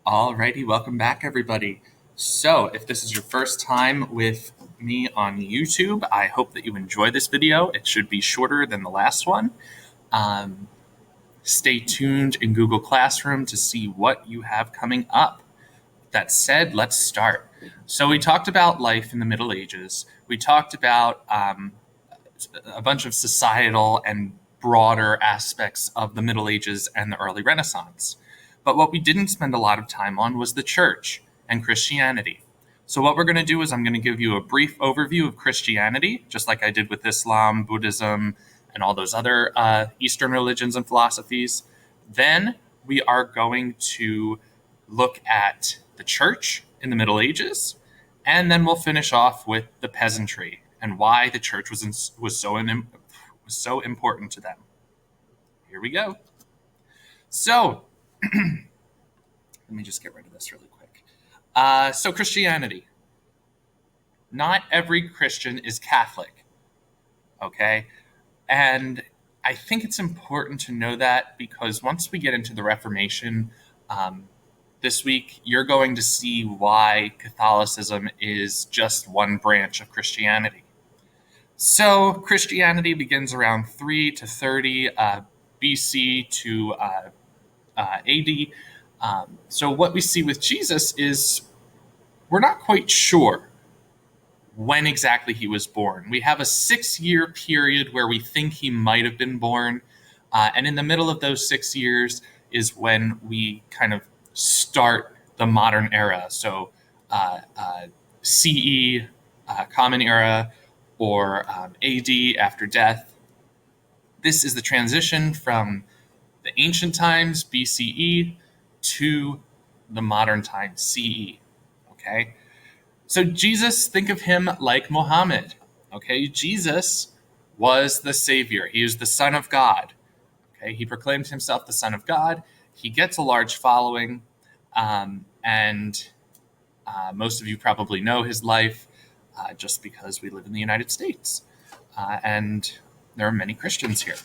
Alrighty, welcome back, everybody. So, if this is your first time with me on YouTube, I hope that you enjoy this video. It should be shorter than the last one. Stay tuned in Google Classroom to see what you have coming up. That said, let's start. So, we talked about life in the Middle Ages. We talked about a bunch of societal and broader aspects of the Middle Ages and the early Renaissance. But what we didn't spend a lot of time on was the church and Christianity. So what we're going to do is I'm going to give you a brief overview of Christianity, just like I did with Islam, Buddhism, and all those other Eastern religions and philosophies. Then we are going to look at the church in the Middle Ages, and then we'll finish off with the peasantry and why the church was so important to them. Here we go. So, let me just get rid of this really quick. So Christianity. Not every Christian is Catholic, okay? And I think it's important to know that because once we get into the Reformation, this week, you're going to see why Catholicism is just one branch of Christianity. So Christianity begins around 3 to 30 BC to AD. So what we see with Jesus is we're not quite sure when exactly he was born. We have a 6-year period where we think he might have been born. And in the middle of those 6 years is when we kind of start the modern era. So CE, Common Era, or AD, after death. This is the transition from the ancient times, BCE, to the modern times, CE, okay? So Jesus, think of him like Muhammad, okay? Jesus was the Savior. He is the Son of God, okay? He proclaimed himself the Son of God. He gets a large following, and most of you probably know his life just because we live in the United States, and there are many Christians here.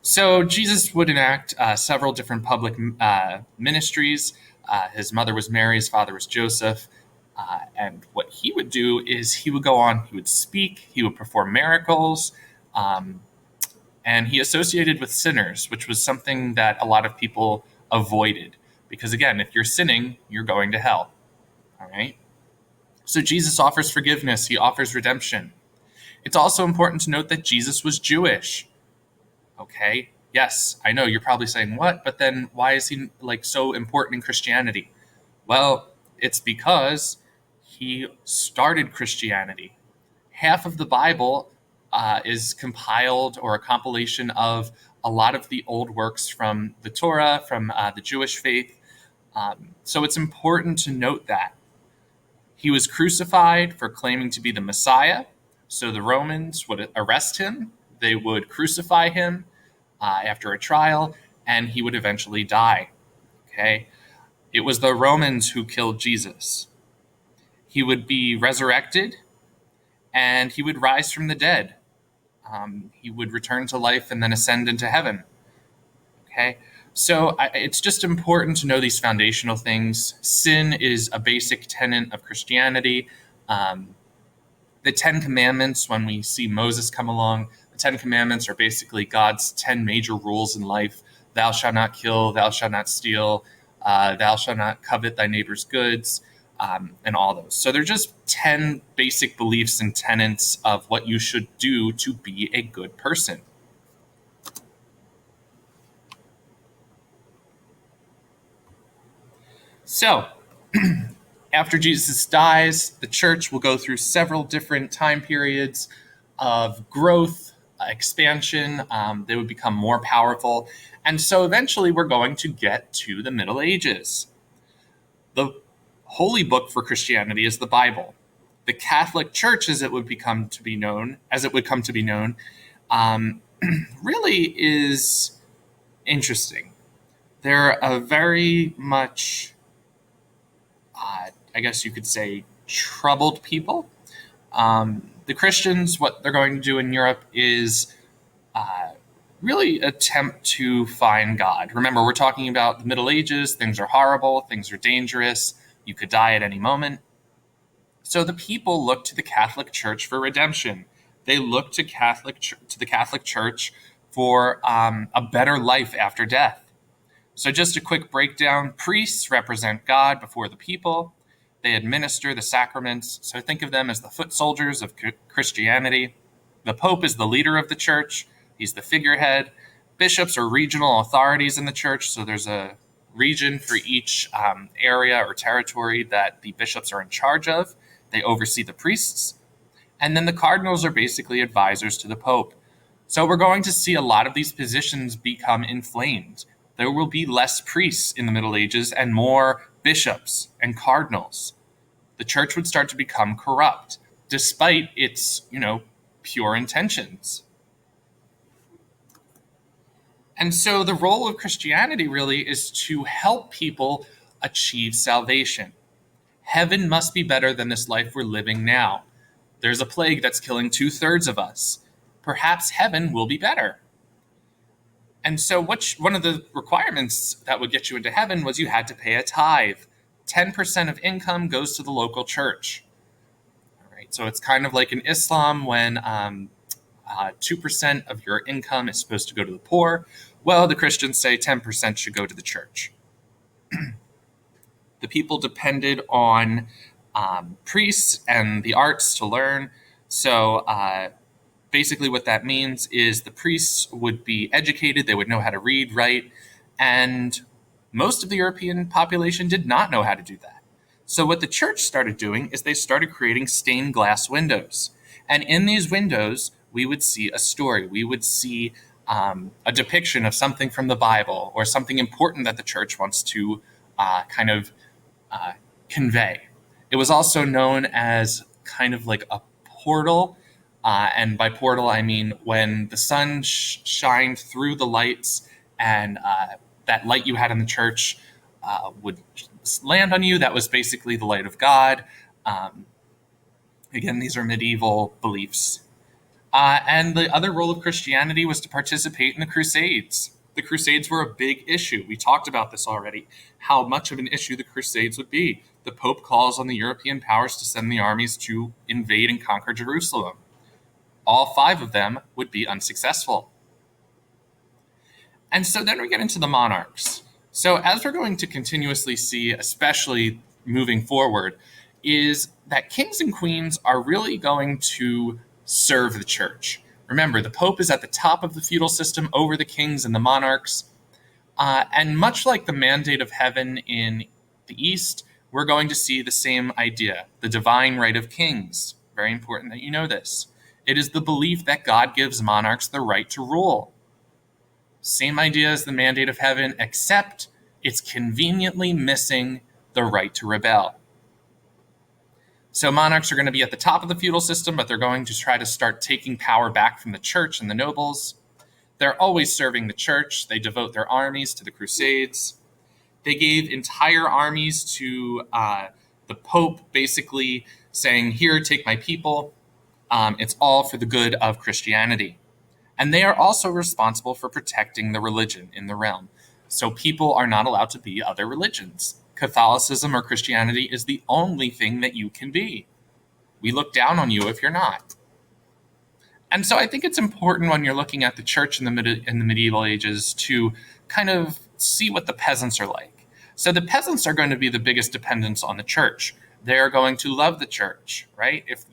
So Jesus would enact several different public ministries. His mother was Mary, his father was Joseph. And what he would do is he would go on, he would speak, he would perform miracles, and he associated with sinners, which was something that a lot of people avoided. Because again, if you're sinning, you're going to hell. All right? So Jesus offers forgiveness, he offers redemption. It's also important to note that Jesus was Jewish. Okay, yes, I know you're probably saying what, but then why is he so important in Christianity? Well, it's because he started Christianity. Half of the Bible is compiled or a compilation of a lot of the old works from the Torah, from the Jewish faith. So it's important to note that. He was crucified for claiming to be the Messiah. So the Romans would arrest him. They would crucify him after a trial, and he would eventually die. Okay? It was the Romans who killed Jesus. He would be resurrected, and he would rise from the dead. He would return to life and then ascend into heaven. Okay? So it's just important to know these foundational things. Sin is a basic tenet of Christianity. The 10 Commandments, when we see Moses come along, the 10 Commandments are basically God's 10 major rules in life. Thou shalt not kill, thou shalt not steal, thou shalt not covet thy neighbor's goods, and all those. So they're just 10 basic beliefs and tenets of what you should do to be a good person. So, after Jesus dies, the church will go through several different time periods of growth, expansion. They would become more powerful. And so eventually we're going to get to the Middle Ages. The holy book for Christianity is the Bible. The Catholic Church, as it would come to be known, really is interesting. They're a very much, I guess you could say, troubled people. The Christians, what they're going to do in Europe is really attempt to find God. Remember, we're talking about the Middle Ages. Things are horrible. Things are dangerous. You could die at any moment. So the people look to the Catholic Church for redemption. They look to the Catholic Church for a better life after death. So just a quick breakdown. Priests represent God before the people. They administer the sacraments. So think of them as the foot soldiers of Christianity. The Pope is the leader of the church. He's the figurehead. Bishops are regional authorities in the church. So there's a region for each area or territory that the bishops are in charge of. They oversee the priests. And then the cardinals are basically advisors to the Pope. So we're going to see a lot of these positions become inflamed. There will be less priests in the Middle Ages and more bishops and cardinals. The church would start to become corrupt, despite its, pure intentions. And so the role of Christianity really is to help people achieve salvation. Heaven must be better than this life we're living now. There's a plague that's killing 2/3 of us. Perhaps heaven will be better. And so one of the requirements that would get you into heaven was you had to pay a tithe. 10% of income goes to the local church. All right, so it's kind of like in Islam when 2% of your income is supposed to go to the poor. Well, the Christians say 10% should go to the church. The people depended on priests and the arts to learn. So basically what that means is the priests would be educated, they would know how to read, write, and most of the European population did not know how to do that. So what the church started doing is they started creating stained glass windows. And in these windows, we would see a story. We would see a depiction of something from the Bible or something important that the church wants to convey. It was also known as kind of like a portal. And by portal, I mean when the sun shined through the lights and that light you had in the church would land on you, that was basically the light of God. Again, these are medieval beliefs. And the other role of Christianity was to participate in the Crusades. The Crusades were a big issue. We talked about this already, how much of an issue the Crusades would be. The Pope calls on the European powers to send the armies to invade and conquer Jerusalem. All 5 of them would be unsuccessful. And so then we get into the monarchs. So as we're going to continuously see, especially moving forward, is that kings and queens are really going to serve the church. Remember, the Pope is at the top of the feudal system over the kings and the monarchs. And much like the mandate of heaven in the East, we're going to see the same idea, the divine right of kings. Very important that you know this. It is the belief that God gives monarchs the right to rule. Same idea as the mandate of heaven, except it's conveniently missing the right to rebel. So monarchs are going to be at the top of the feudal system, but they're going to try to start taking power back from the church and the nobles. They're always serving the church. They devote their armies to the Crusades. They gave entire armies to the Pope, basically saying, here, take my people. It's all for the good of Christianity. And they are also responsible for protecting the religion in the realm. So people are not allowed to be other religions. Catholicism or Christianity is the only thing that you can be. We look down on you if you're not. And so I think it's important when you're looking at the church in the medieval ages to kind of see what the peasants are like. So the peasants are going to be the biggest dependents on the church. They're going to love the church, right? If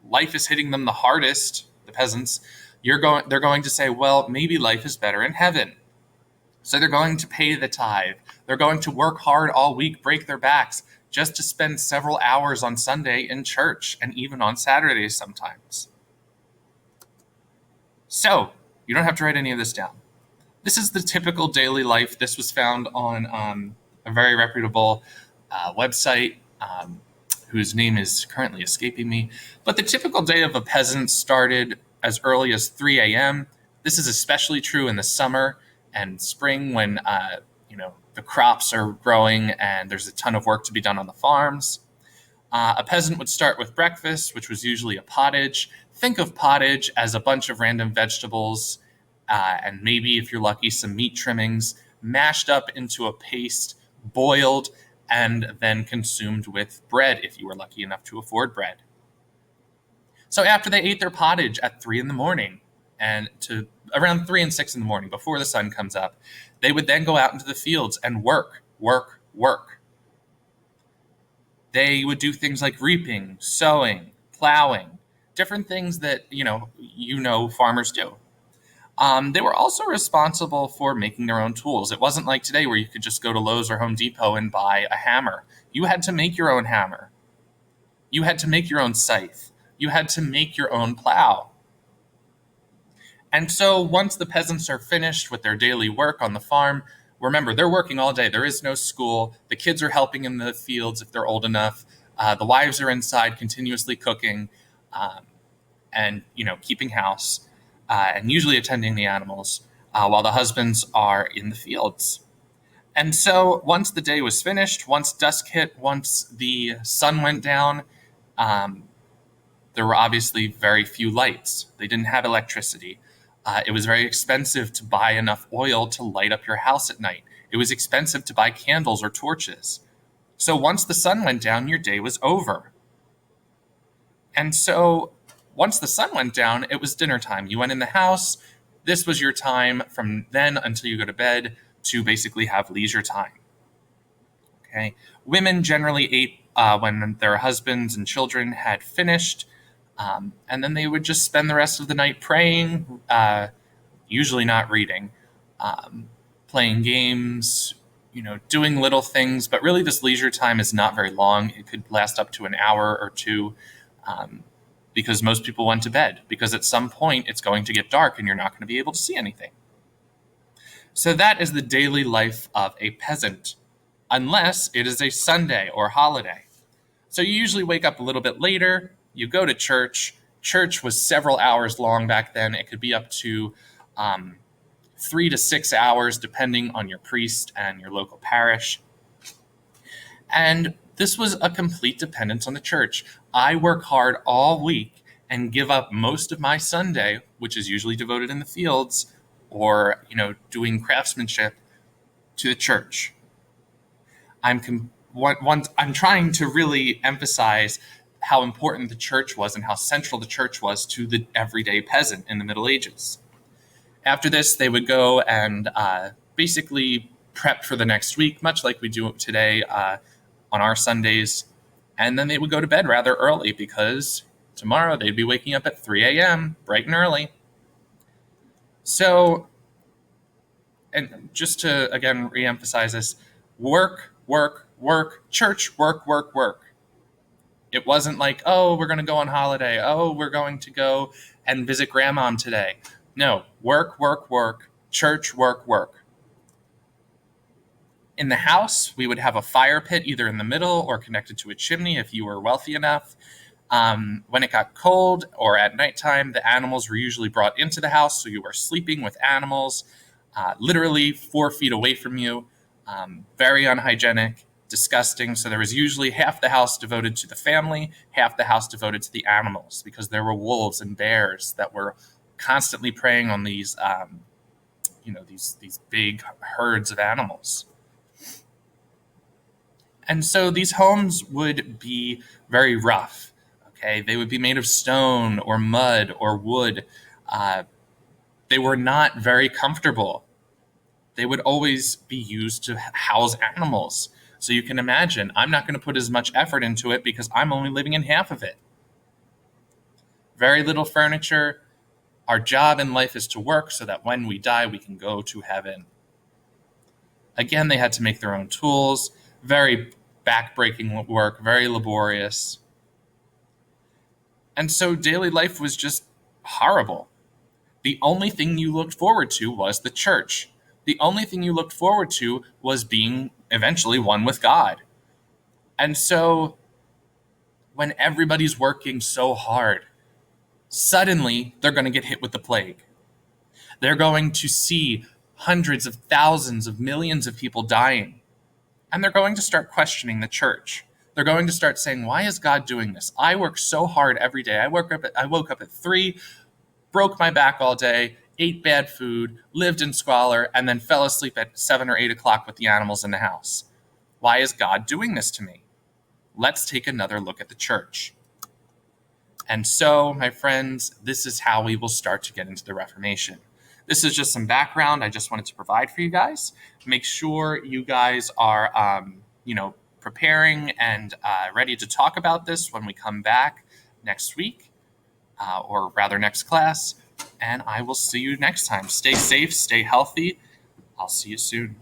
life is hitting them the hardest, the peasants, they're going to say, well, maybe life is better in heaven. So they're going to pay the tithe. They're going to work hard all week, break their backs, just to spend several hours on Sunday in church, and even on Saturdays sometimes. So you don't have to write any of this down. This is the typical daily life. This was found on a very reputable website whose name is currently escaping me. But the typical day of a peasant started as early as 3 a.m. This is especially true in the summer and spring when the crops are growing and there's a ton of work to be done on the farms. A peasant would start with breakfast, which was usually a pottage. Think of pottage as a bunch of random vegetables and maybe, if you're lucky, some meat trimmings mashed up into a paste, boiled, and then consumed with bread if you were lucky enough to afford bread. So after they ate their pottage at 3 in the morning, and to around 3 and 6 in the morning before the sun comes up, they would then go out into the fields and work. They would do things like reaping, sowing, plowing, different things that farmers do. They were also responsible for making their own tools. It wasn't like today where you could just go to Lowe's or Home Depot and buy a hammer. You had to make your own hammer. You had to make your own scythe. You had to make your own plow. And so once the peasants are finished with their daily work on the farm, remember, they're working all day. There is no school. The kids are helping in the fields if they're old enough. The wives are inside continuously cooking and keeping house and usually attending the animals while the husbands are in the fields. And so once the day was finished, once dusk hit, once the sun went down, there were obviously very few lights. They didn't have electricity. It was very expensive to buy enough oil to light up your house at night. It was expensive to buy candles or torches. So once the sun went down, your day was over. And so once the sun went down, it was dinner time. You went in the house. This was your time from then until you go to bed to basically have leisure time. Okay. Women generally ate when their husbands and children had finished. And then they would just spend the rest of the night praying, usually not reading, playing games, doing little things. But really, this leisure time is not very long. It could last up to an hour or two because most people went to bed. Because at some point, it's going to get dark and you're not going to be able to see anything. So that is the daily life of a peasant, unless it is a Sunday or holiday. So you usually wake up a little bit later. You go to church. Church was several hours long back then. It could be up to 3 to 6 hours, depending on your priest and your local parish. And this was a complete dependence on the church. I work hard all week and give up most of my Sunday, which is usually devoted in the fields or, doing craftsmanship, to the church. I'm trying to really emphasize how important the church was and how central the church was to the everyday peasant in the Middle Ages. After this, they would go and basically prep for the next week, much like we do today on our Sundays. And then they would go to bed rather early because tomorrow they'd be waking up at 3 a.m., bright and early. So, and just to, again, reemphasize this, work, church, work. It wasn't like, oh, we're going to go on holiday. Oh, we're going to go and visit grandmom today. No, work, church, work. In the house, we would have a fire pit either in the middle or connected to a chimney if you were wealthy enough. When it got cold or at nighttime, the animals were usually brought into the house, so you were sleeping with animals literally 4 feet away from you. Very unhygienic, disgusting. So there was usually half the house devoted to the family, half the house devoted to the animals, because there were wolves and bears that were constantly preying on these, these big herds of animals. And so these homes would be very rough. Okay, they would be made of stone or mud or wood. They were not very comfortable. They would always be used to house animals. So you can imagine, I'm not going to put as much effort into it because I'm only living in half of it. Very little furniture. Our job in life is to work so that when we die, we can go to heaven. Again, they had to make their own tools. Very back-breaking work, very laborious. And so daily life was just horrible. The only thing you looked forward to was the church. The only thing you looked forward to was being eventually one with God. And so when everybody's working so hard, suddenly they're going to get hit with the plague. They're going to see hundreds of thousands of millions of people dying. And they're going to start questioning the church. They're going to start saying, why is God doing this? I work so hard every day. I woke up at 3, broke my back all day, ate bad food, lived in squalor, and then fell asleep at 7 or 8 o'clock with the animals in the house. Why is God doing this to me? Let's take another look at the church. And so, my friends, this is how we will start to get into the Reformation. This is just some background I just wanted to provide for you guys. Make sure you guys are, preparing and ready to talk about this when we come back next week, or rather next class. And I will see you next time. Stay safe, stay healthy. I'll see you soon.